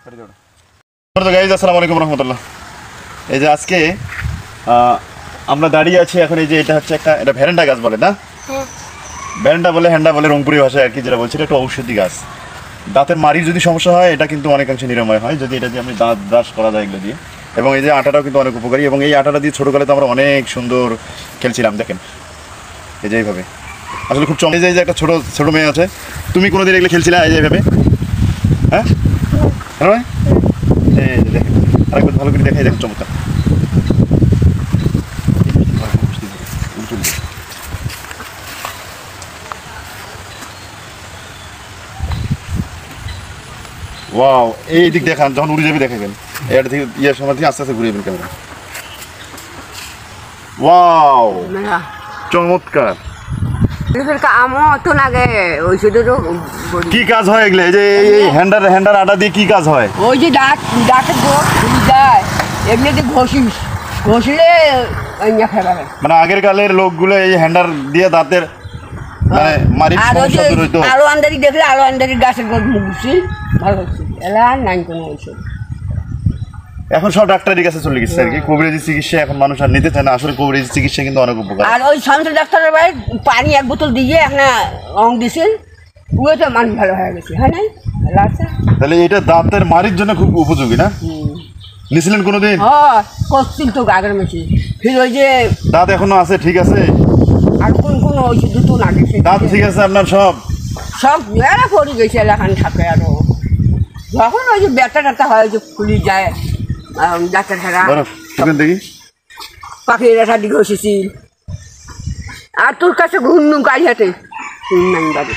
আসসালামু আলাইকুম রহমতুল্লাহ। এই যে আজকে আমরা দাঁড়িয়ে আছি এখন, এই যে এটা হচ্ছে এটা ভ্যারেন্ডা গাছ বলে না, ভ্যারেন্ডা বলে, হ্যান্ডা বলে রংপুরি ভাষায় আর কি, যেটা বলছি একটা ঔষধি গাছ। দাঁতের মাড়ির যদি সমস্যা হয় এটা কিন্তু অনেকাংশে নিরাময় হয় যদি এটা দিয়ে আমি দাঁত ব্রাশ করা যায় এগুলো দিয়ে। এবং এই যে আটাটাও কিন্তু অনেক উপকারী, এবং এই আটাটা দিয়ে ছোটোকালে তো আমরা অনেক সুন্দর খেলছিলাম। দেখেন এই যে এইভাবে, আসলে খুব চমকে যায় যে একটা ছোটো মেয়ে আছে, তুমি কোনোদিন এগুলো খেলছিলে এই যে এইভাবে? হ্যাঁ হ্যাঁ, এই যে দেখেন আরেকবার ভালো করে দেখাই, দেখেন চমৎকার। ওয়াও, এই দিক দেখান, যখন উড়ে যাবে দেখাবেন, এটা থেকে ইয়ের সময় থেকে আস্তে আস্তে ঘুরে যাবেন ক্যামেরা। ওয়াও চমৎকার। কি কাজ হয় এগুলো? এই যে এই হ্যান্ডার আটা দিয়ে কি কাজ হয়? ওই যে দাঁতের যায় এগুলো দিয়ে ঘষলে মানে আগের কালের লোকগুলো এই হ্যান্ডার দিয়ে দাঁতের মানে মারির সমস্যা দূর হইতো। আলো আন্দারি দেখলে আলো আন্দারি গাছের মুখছি ভালো হচ্ছে, এলা আর নাই কোনো ঔষধ। এখন সব ডাক্তারের কাছে চলে গেছে আর কি, কবিরাজি চিকিৎসা এখন মানুষ আর নিতে চায় না। আসলে কবিরাজি চিকিৎসা কিন্তু অনেক উপকার। আর ওই শান্ত ডাক্তারের ভাই পানি এক বোতল দিয়ে একটা অং দিয়েছেন, ওই তো মানুষ ভালো হয়ে গেছে। হ্যাঁ নাই আচ্ছা, তাহলে এটা দাঁতের মারির জন্য খুব উপযোগী না? নিয়েছিলেন কোনোদিন? হ্যাঁ করছিল তো আগের মেশি। ফির ওই যে দাঁত এখনো আছে? ঠিক আছে। আর কোন কোন ওই যে দুটো না গেছে দাঁত ঠিক আছে আপনার? সব এরা পড়ে গেছে এলাকান থাকে। আরো যখন ওই যে ব্যথা ট্যাথা হয় যে ফুলি যায় ডাক্তার ছাড়া দেখি পাখি রেখা দিকে এসেছিল। আর তোর কাছে ঘুরনু গাড়ি হাতে নাই বাড়ি।